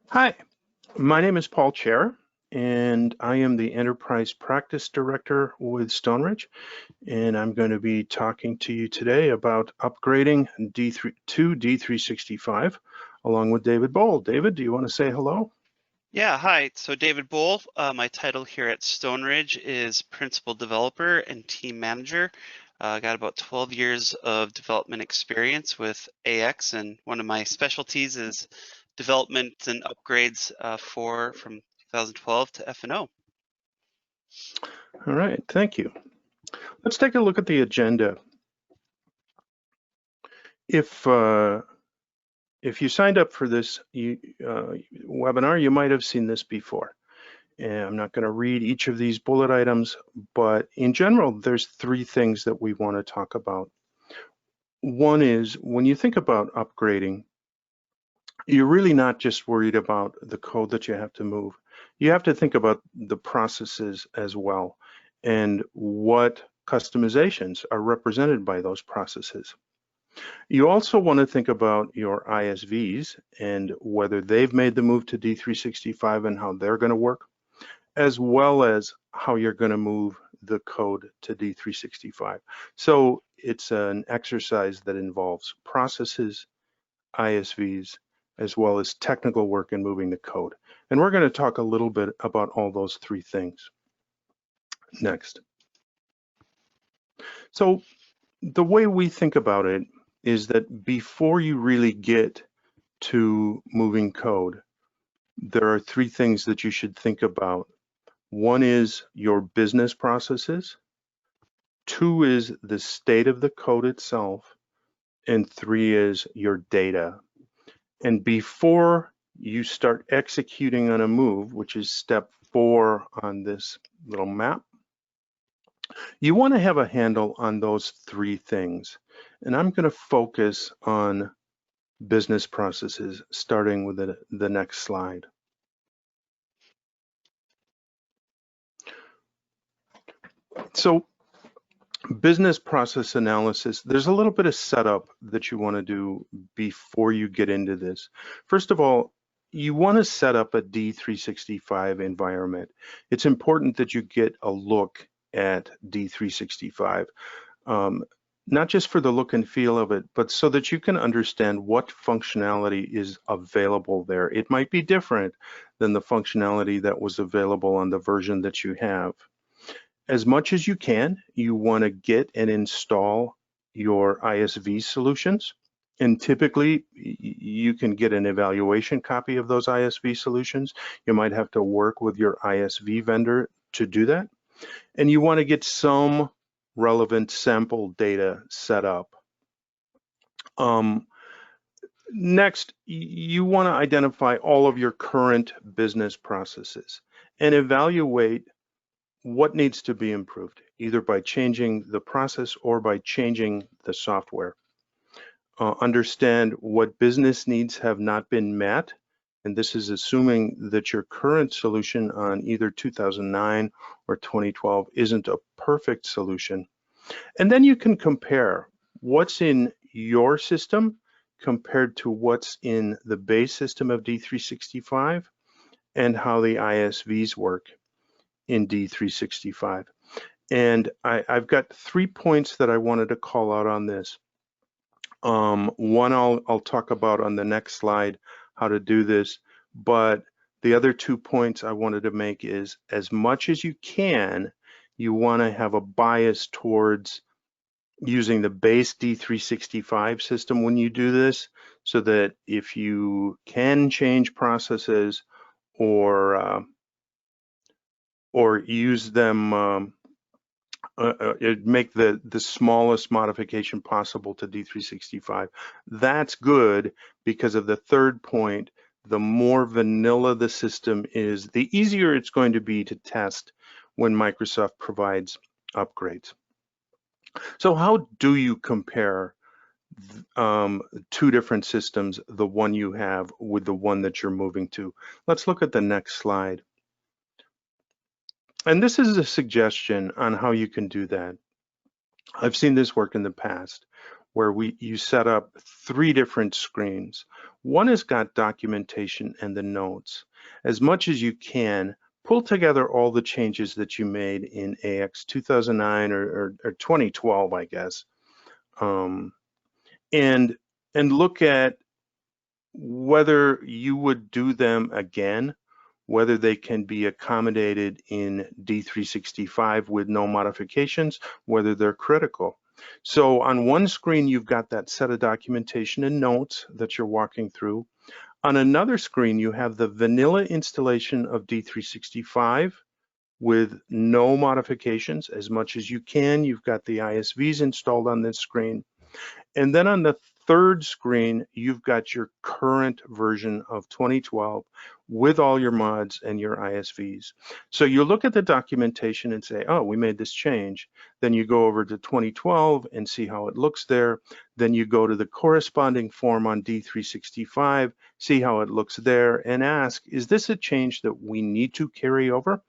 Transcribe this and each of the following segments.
Hi, my name is Paul Chair, and I am the Enterprise Practice Director with Stoneridge, and I'm going to be talking to you today about upgrading D3 to D365 along with David Bohl. David, do you want to say hello? Yeah, hi. So David Bohl, my title here at Stoneridge is Principal Developer and Team Manager. Got about 12 years of development experience with AX, and one of my specialties is development and upgrades from 2012 to F&O. All right, thank you. Let's take a look at the agenda. If you signed up for this webinar, you might have seen this before. And I'm not going to read each of these bullet items, but in general, there's three things that we want to talk about. One is when you think about upgrading, you're really not just worried about the code that you have to move. You have to think about the processes as well and what customizations are represented by those processes. You also want to think about your ISVs and whether they've made the move to D365 and how they're going to work, as well as how you're going to move the code to D365. So it's an exercise that involves processes, ISVs, as well as technical work in moving the code. And we're going to talk a little bit about all those three things next. So the way we think about it is that before you really get to moving code, there are three things that you should think about. One is your business processes, two is the state of the code itself, and three is your data. And before you start executing on a move, which is step 4 on this little map, you want to have a handle on those three things. And I'm going to focus on business processes, starting with the next slide. So business process analysis, there's a little bit of setup that you want to do before you get into this. First of all, you want to set up a D365 environment. It's important that you get a look at D365, not just for the look and feel of it, but so that you can understand what functionality is available there. It might be different than the functionality that was available on the version that you have. As much as you can, you want to get and install your ISV solutions. And typically, you can get an evaluation copy of those ISV solutions. You might have to work with your ISV vendor to do that. And you want to get some relevant sample data set up. Next, you want to identify all of your current business processes and evaluate what needs to be improved, either by changing the process or by changing the software. Understand what business needs have not been met, and this is assuming that your current solution on either 2009 or 2012 isn't a perfect solution. And then you can compare what's in your system compared to what's in the base system of D365 and how the ISVs work in D365. And I've got 3 points that I wanted to call out on this. One I'll talk about on the next slide, how to do this, but the other 2 points I wanted to make is, as much as you can, you want to have a bias towards using the base D365 system when you do this, so that if you can change processes or use them, make the smallest modification possible to D365. That's good, because of the third point, the more vanilla the system is, the easier it's going to be to test when Microsoft provides upgrades. So how do you compare two different systems, the one you have with the one that you're moving to? Let's look at the next slide. And this is a suggestion on how you can do that. I've seen this work in the past, where you set up 3 different screens. One has got documentation and the notes. As much as you can, pull together all the changes that you made in AX 2009 or 2012, I guess, and look at whether you would do them again, whether they can be accommodated in D365 with no modifications, whether they're critical. So on one screen, you've got that set of documentation and notes that you're walking through. On another screen, you have the vanilla installation of D365 with no modifications as much as you can. You've got the ISVs installed on this screen. And then on the third screen, you've got your current version of 2012 with all your mods and your ISVs. So you look at the documentation and say, oh, we made this change. Then you go over to 2012 and see how it looks there. Then you go to the corresponding form on D365, see how it looks there, and ask, is this a change that we need to carry over?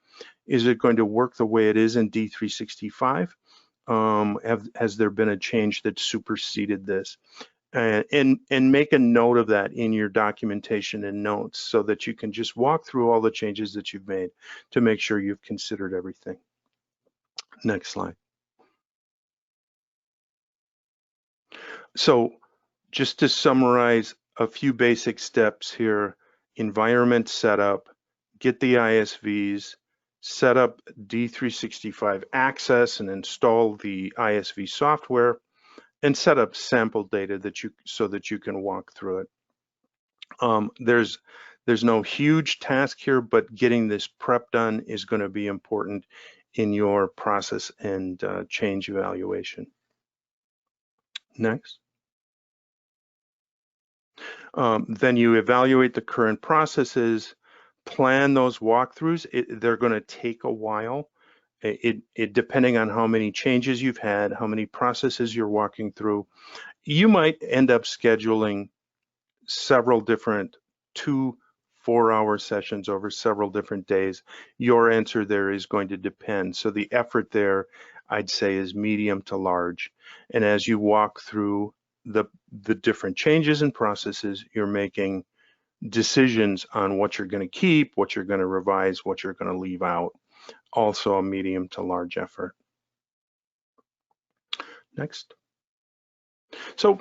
Is it going to work the way it is in D365? Has there been a change that superseded this? And make a note of that in your documentation and notes so that you can just walk through all the changes that you've made to make sure you've considered everything. Next slide. So just to summarize a few basic steps here: environment setup, get the ISVs, set up D365 access and install the ISV software, and set up sample data so that you can walk through it. There's no huge task here, but getting this prep done is going to be important in your process and change evaluation. Next. Then you evaluate the current processes, plan those walkthroughs. They're going to take a while. Depending on how many changes you've had, how many processes you're walking through, you might end up scheduling several different 2 4-hour sessions over several different days. Your answer there is going to depend. So the effort there, I'd say, is medium to large. And as you walk through the different changes and processes, you're making decisions on what you're going to keep, what you're going to revise, what you're going to leave out. Also a medium to large effort. Next. So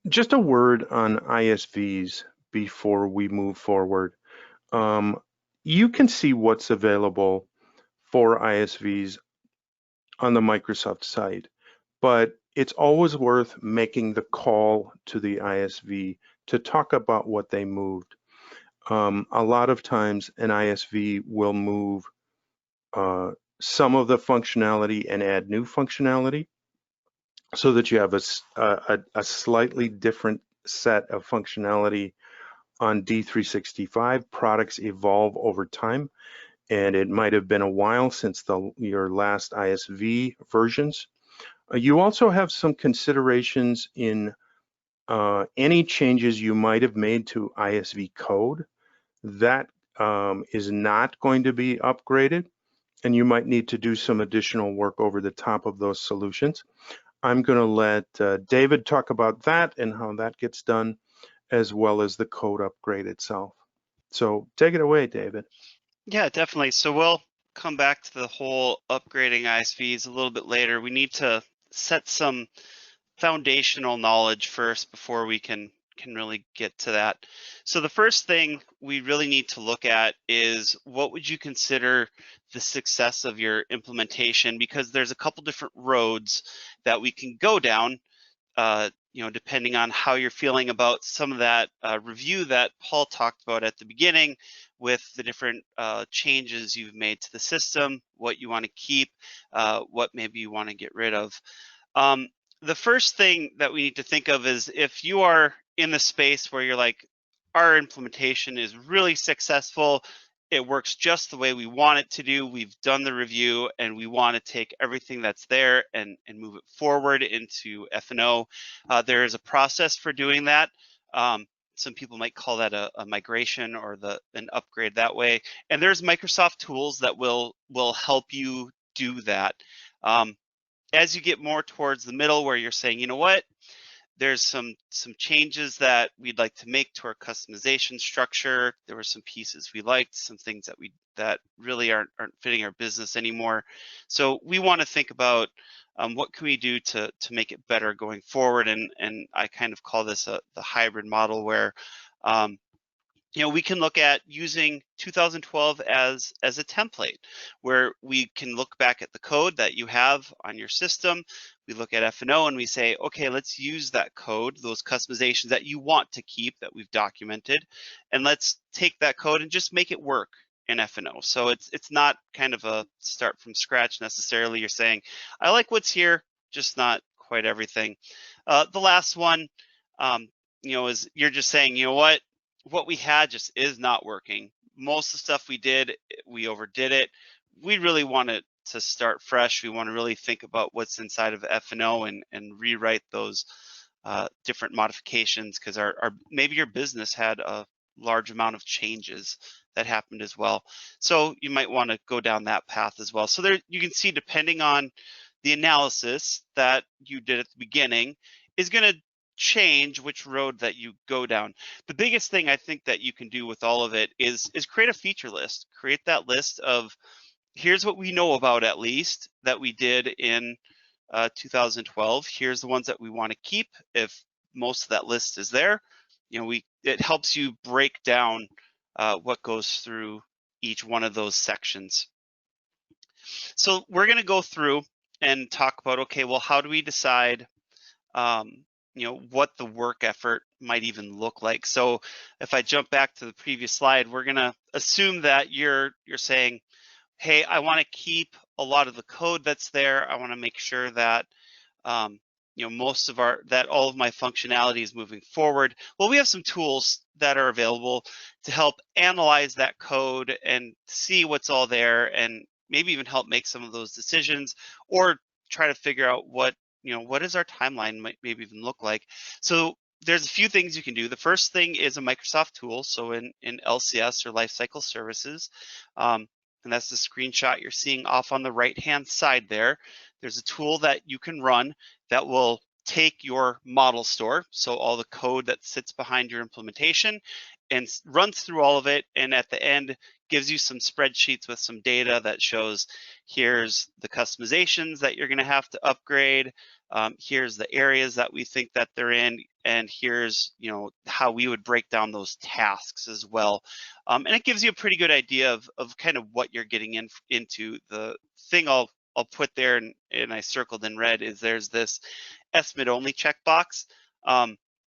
just a word on ISVs before we move forward. You can see what's available for ISVs on the Microsoft site, but it's always worth making the call to the ISV to talk about what they moved. A lot of times an ISV will move some of the functionality and add new functionality so that you have a slightly different set of functionality on D365. Products evolve over time, and it might have been a while since your last ISV versions. You also have some considerations in any changes you might have made to ISV code. That is not going to be upgraded, and you might need to do some additional work over the top of those solutions. I'm going to let David talk about that and how that gets done, as well as the code upgrade itself. So take it away, David. Yeah, definitely. So we'll come back to the whole upgrading ISVs a little bit later. We need to set some foundational knowledge first before we can really get to that. So the first thing we really need to look at is, what would you consider the success of your implementation? Because there's a couple different roads that we can go down, depending on how you're feeling about some of that review that Paul talked about at the beginning, with the different changes you've made to the system, what you want to keep, what maybe you want to get rid of. The first thing that we need to think of is, if you are in the space where you're like, our implementation is really successful, it works just the way we want it to do, we've done the review, and we want to take everything that's there and move it forward into F&O. There is a process for doing that. Some people might call that a migration or an upgrade that way. And there's Microsoft tools that will help you do that. As you get more towards the middle, where you're saying, you know what, there's some changes that we'd like to make to our customization structure. There were some pieces we liked, some things that really aren't fitting our business anymore. So we want to think about what can we do to make it better going forward. And I kind of call this the hybrid model, where we can look at using 2012 as a template, where we can look back at the code that you have on your system. We look at F&O and we say, okay, let's use that code, those customizations that you want to keep that we've documented, and let's take that code and just make it work in F&O. So it's not kind of a start from scratch necessarily. You're saying, I like what's here, just not quite everything. The last one, is you're just saying, you know what we had just is not working. Most of the stuff we did, we overdid it. We really want to start fresh. We want to really think about what's inside of F&O and rewrite those different modifications, because maybe your business had a large amount of changes that happened as well. So you might want to go down that path as well. So there you can see, depending on the analysis that you did at the beginning, is going to change which road that you go down. The biggest thing I think that you can do with all of it is create a feature list. Create that list of, here's what we know about, at least, that we did in 2012. Here's the ones that we want to keep. If most of that list is there, it helps you break down what goes through each one of those sections. So we're going to go through and talk about, okay, well, how do we decide what the work effort might even look like? So if I jump back to the previous slide, we're going to assume that you're saying, hey, I want to keep a lot of the code that's there. I want to make sure that all of my functionality is moving forward. Well, we have some tools that are available to help analyze that code and see what's all there, and maybe even help make some of those decisions, or try to figure out what does our timeline maybe even look like. So there's a few things you can do. The first thing is a Microsoft tool. So in LCS, or Lifecycle Services, and that's the screenshot you're seeing off on the right-hand side there. There's a tool that you can run that will take your model store, so all the code that sits behind your implementation, and runs through all of it, and at the end gives you some spreadsheets with some data that shows, here's the customizations that you're going to have to upgrade, here's the areas that we think that they're in, and here's how we would break down those tasks as well. And it gives you a pretty good idea of kind of what you're getting into. The thing I'll put there, and I circled in red, is there's this estimate only checkbox.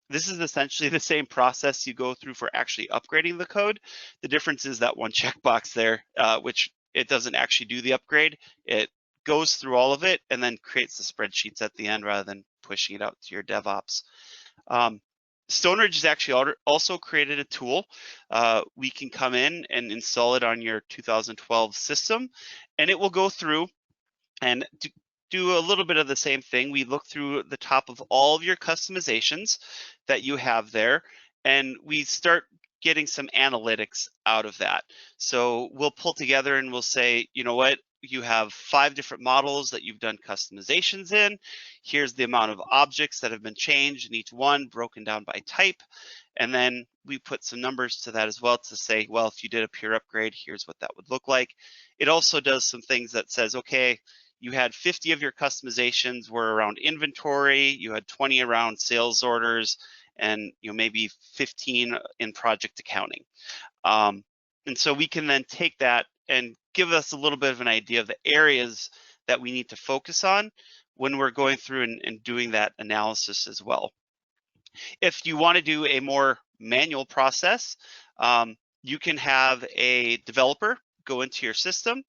This is essentially the same process you go through for actually upgrading the code. The difference is that one checkbox there, which it doesn't actually do the upgrade. It goes through all of it and then creates the spreadsheets at the end, rather than pushing it out to your DevOps. StoneRidge has actually also created a tool. We can come in and install it on your 2012 system, and it will go through and do a little bit of the same thing. We look through the top of all of your customizations that you have there, and we start getting some analytics out of that. So we'll pull together and we'll say, you know what, you have 5 different models that you've done customizations in. Here's the amount of objects that have been changed in each one, broken down by type. And then we put some numbers to that as well to say, well, if you did a pure upgrade, here's what that would look like. It also does some things that says, okay, you had 50 of your customizations were around inventory, you had 20 around sales orders, and maybe 15 in project accounting. And so we can then take that and give us a little bit of an idea of the areas that we need to focus on when we're going through and doing that analysis as well. If you want to do a more manual process, you can have a developer go into your system.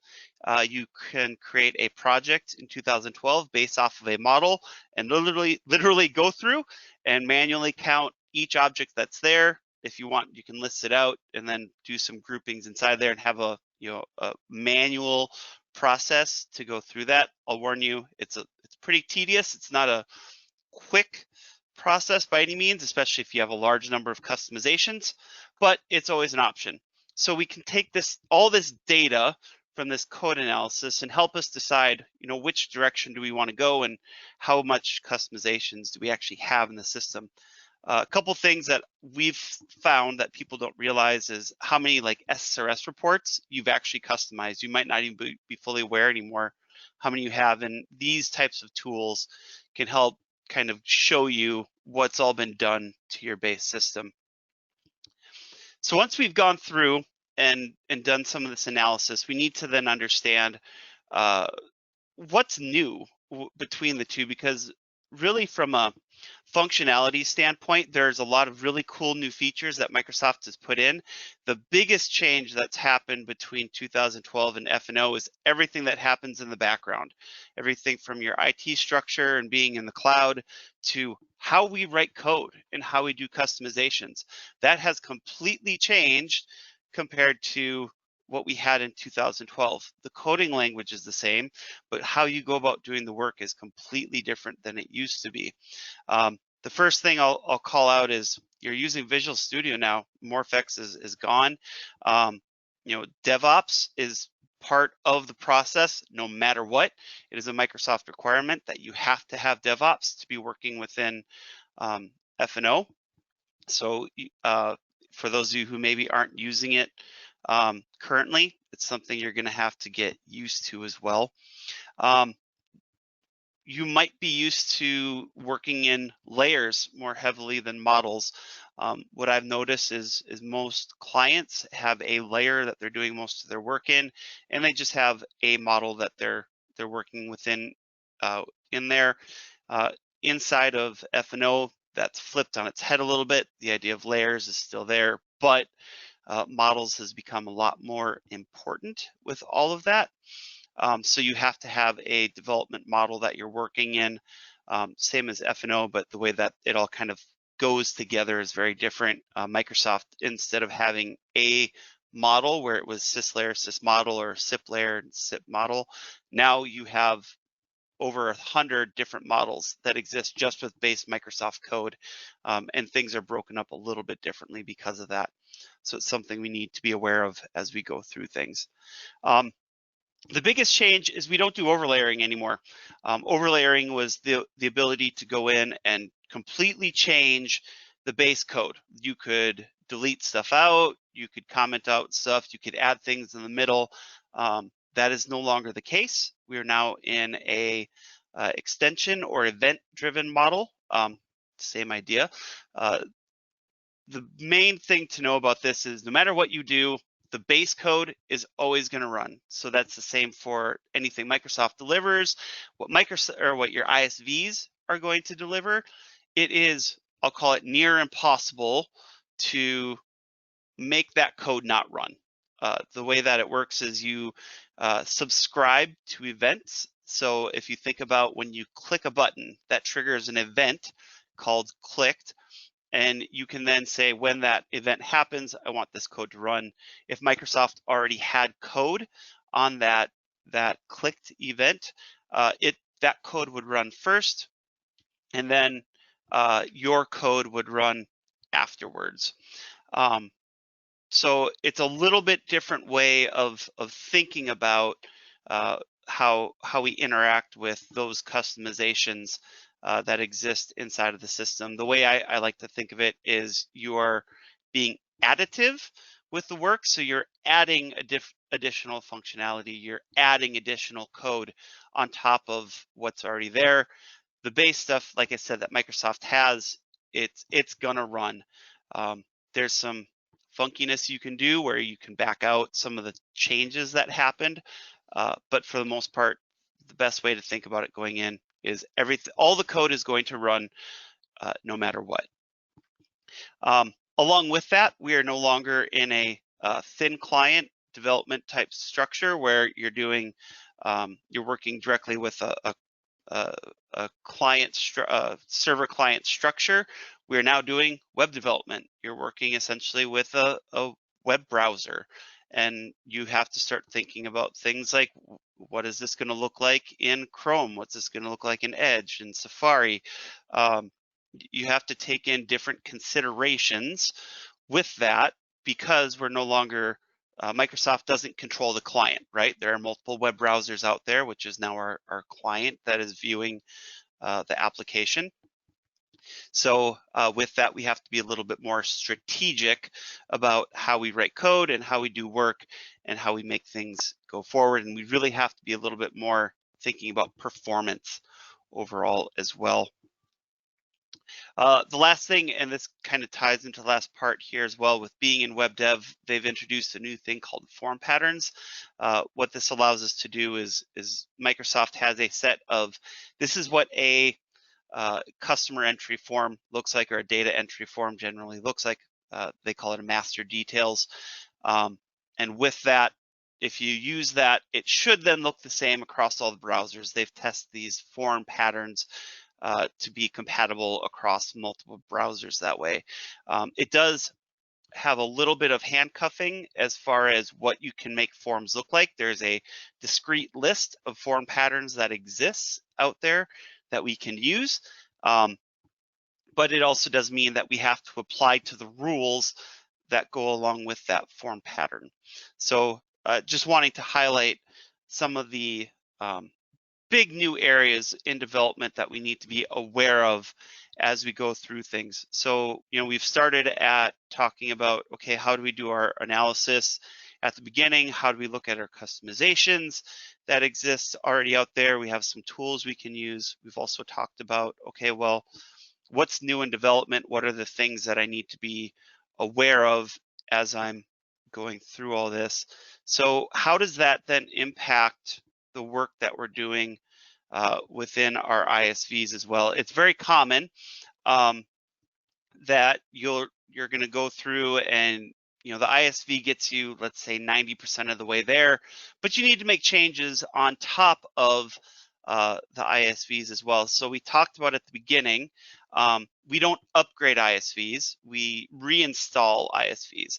You can create a project in 2012 based off of a model, and literally go through and manually count each object that's there. If you want, you can list it out and then do some groupings inside there and have a manual process to go through that. I'll warn you, it's pretty tedious. It's not a quick process by any means, especially if you have a large number of customizations, but it's always an option. So we can take all this data from this code analysis and help us decide, which direction do we want to go and how much customizations do we actually have in the system. A couple things that we've found that people don't realize is how many like SSRS reports you've actually customized. You might not even be fully aware anymore how many you have, and these types of tools can help kind of show you what's all been done to your base system. So once we've gone through and done some of this analysis, we need to then understand what's new between the two, because really from a functionality standpoint, there's a lot of really cool new features that Microsoft has put in. The biggest change that's happened between 2012 and F&O is everything that happens in the background. Everything from your IT structure and being in the cloud to how we write code and how we do customizations. That has completely changed compared to what we had in 2012. The coding language is the same, but how you go about doing the work is completely different than it used to be. The first thing I'll call out is you're using Visual Studio now. MorphX is gone. DevOps is part of the process no matter what. It is a Microsoft requirement that you have to have DevOps to be working within F&O. So for those of you who maybe aren't using it currently, it's something you're going to have to get used to as well. You might be used to working in layers more heavily than models. What I've noticed is most clients have a layer that they're doing most of their work in, and they just have a model that they're working within in there. Inside of F&O, that's flipped on its head a little bit. The idea of layers is still there, but models has become a lot more important with all of that. So you have to have a development model that you're working in, same as F&O, but the way that it all kind of goes together is very different. Microsoft, instead of having a model where it was sys layer, sys model, or SIP layer, SIP model, now you have over 100 different models that exist just with base Microsoft code, and things are broken up a little bit differently because of that. So it's something we need to be aware of as we go through things. The biggest change is we don't do overlayering anymore. Overlayering was the ability to go in and completely change the base code. You could delete stuff out, you could comment out stuff, you could add things in the middle. That is no longer the case. We are now in a extension or event-driven model. Same idea. The main thing to know about this is no matter what you do, the base code is always going to run. So that's the same for anything Microsoft delivers. What your ISVs are going to deliver, it is, I'll call it near impossible to make that code not run. The way that it works is you subscribe to events. So if you think about when you click a button, that triggers an event called clicked. And you can then say, when that event happens, I want this code to run. If Microsoft already had code on that clicked event, that code would run first, and then your code would run afterwards. So it's a little bit different way of thinking about how we interact with those customizations that exist inside of the system. The way I like to think of it is you are being additive with the work. So you're adding additional functionality, you're adding additional code on top of what's already there. The base stuff, like I said, that Microsoft has, it's gonna run. There's some funkiness you can do where you can back out some of the changes that happened. But for the most part, the best way to think about it going in is all the code is going to run no matter what. Along with that, we are no longer in a thin client development type structure where you're working directly with a client server client structure. We are now doing web development. You're working essentially with a web browser, and you have to start thinking about things like, what is this going to look like in Chrome? What's this going to look like in Edge and Safari? You have to take in different considerations with that, because we're no longer Microsoft doesn't control the client, right? There are multiple web browsers out there, which is now our client that is viewing the application. So with that, we have to be a little bit more strategic about how we write code and how we do work and how we make things go forward. And we really have to be a little bit more thinking about performance overall as well. The last thing, and this kind of ties into the last part here as well, with being in web dev, they've introduced a new thing called form patterns. What this allows us to do is Microsoft has a set of, this is what a customer entry form looks like, or a data entry form generally looks like. They call it a master details. And with that, if you use that, it should then look the same across all the browsers. They've tested these form patterns to be compatible across multiple browsers that way. It does have a little bit of handcuffing as far as what you can make forms look like. There's a discrete list of form patterns that exists out there that we can use. But it also does mean that we have to apply to the rules that go along with that form pattern. So just wanting to highlight some of the big new areas in development that we need to be aware of as we go through things. So, we've started at talking about, okay, how do we do our analysis at the beginning? How do we look at our customizations that exist already out there? We have some tools we can use. We've also talked about, okay, well, what's new in development? What are the things that I need to be aware of as I'm going through all this? So how does that then impact the work that we're doing within our ISVs as well? It's very common that you're going to go through and the ISV gets you, let's say, 90% of the way there, but you need to make changes on top of the ISVs as well. So we talked about at the beginning, we don't upgrade ISVs, we reinstall ISVs.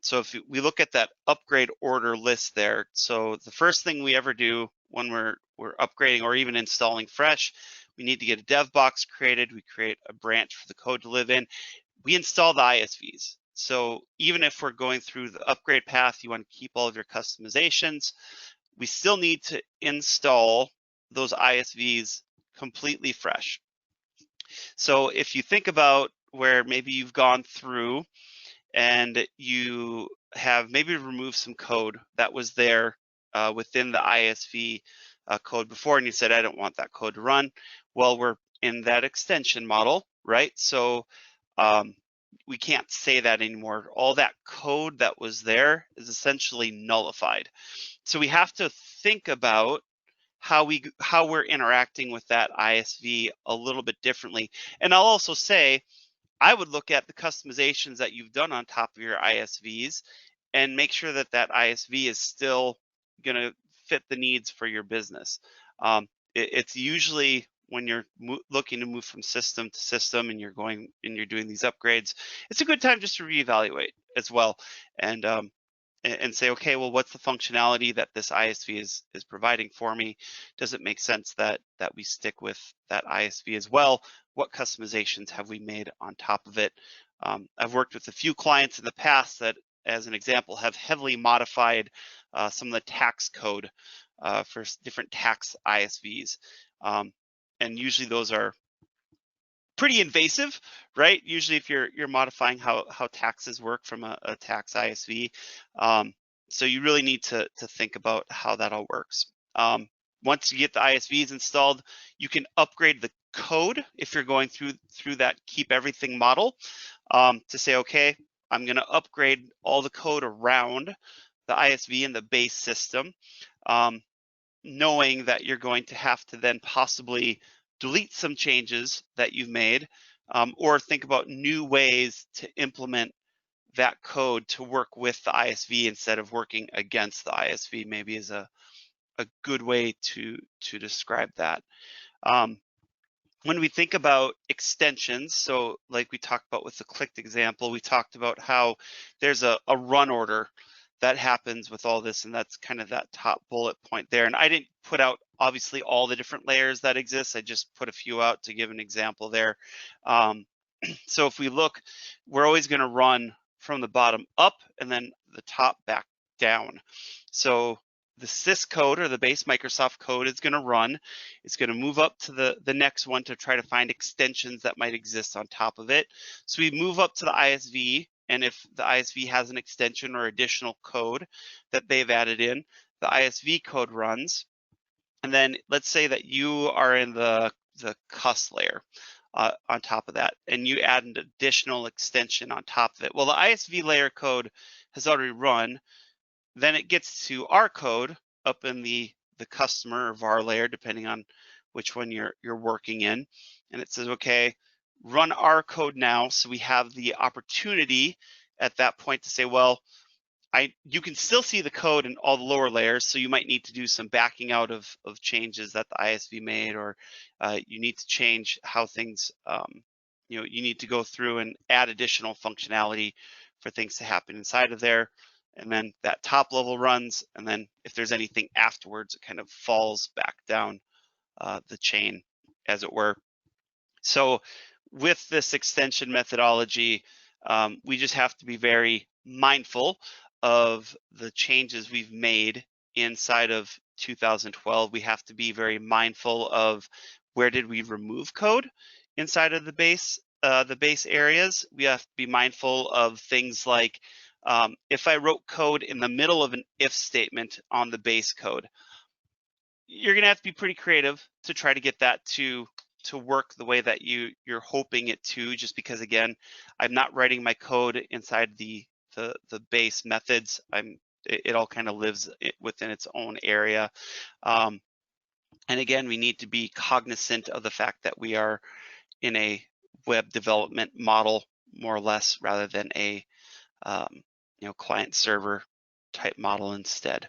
So if we look at that upgrade order list there, so the first thing we ever do when we're upgrading or even installing fresh, we need to get a dev box created. We create a branch for the code to live in. We install the ISVs. So even if we're going through the upgrade path, you want to keep all of your customizations, we still need to install those ISVs completely fresh. So if you think about where maybe you've gone through and you have maybe removed some code that was there within the ISV code before, and you said, I don't want that code to run. Well, we're in that extension model, right? So we can't say that anymore. All that code that was there is essentially nullified. So we have to think about how we're interacting with that ISV a little bit differently. And I'll also say, I would look at the customizations that you've done on top of your ISVs and make sure that that ISV is still going to fit the needs for your business. It's usually when you're looking to move from system to system and you're doing these upgrades, it's a good time just to reevaluate as well and say, okay, well, what's the functionality that this ISV is providing for me? Does it make sense that we stick with that ISV as well? What customizations have we made on top of it? I've worked with a few clients in the past that, as an example, have heavily modified some of the tax code for different tax ISVs. And usually those are pretty invasive, right? Usually if you're modifying how taxes work from a tax ISV. So you really need to think about how that all works. Once you get the ISVs installed, you can upgrade the code if you're going through that keep everything model to say, okay, I'm going to upgrade all the code around the ISV and the base system, knowing that you're going to have to then possibly delete some changes that you've made, or think about new ways to implement that code to work with the ISV instead of working against the ISV, maybe is a good way to describe that. When we think about extensions, so like we talked about with the clicked example, we talked about how there's a run order that happens with all this, and that's kind of that top bullet point there. And I didn't put out obviously all the different layers that exist. I just put a few out to give an example there. So if we look, we're always going to run from the bottom up and then the top back down. So the sys code or the base Microsoft code is going to run. It's going to move up to the next one to try to find extensions that might exist on top of it. So we move up to the ISV, and if the ISV has an extension or additional code that they've added in, the ISV code runs. And then let's say that you are in the cus layer on top of that, and you add an additional extension on top of it. Well, the ISV layer code has already run. Then it gets to our code up in the customer or var layer, depending on which one you're working in. And it says, okay, run our code now. So we have the opportunity at that point to say, well, you can still see the code in all the lower layers, so you might need to do some backing out of changes that the ISV made, or you need to change how things, you need to go through and add additional functionality for things to happen inside of there. And then that top level runs, and then if there's anything afterwards, it kind of falls back down the chain, as it were. So with this extension methodology, we just have to be very mindful of the changes we've made inside of 2012. We have to be very mindful of where did we remove code inside of the base areas. We have to be mindful of things like if I wrote code in the middle of an if statement on the base code, you're going to have to be pretty creative to try to get that to work the way that you're hoping it to, just because, again, I'm not writing my code inside the base methods. It all kind of lives within its own area. And again, we need to be cognizant of the fact that we are in a web development model, more or less, rather than a client server type model instead.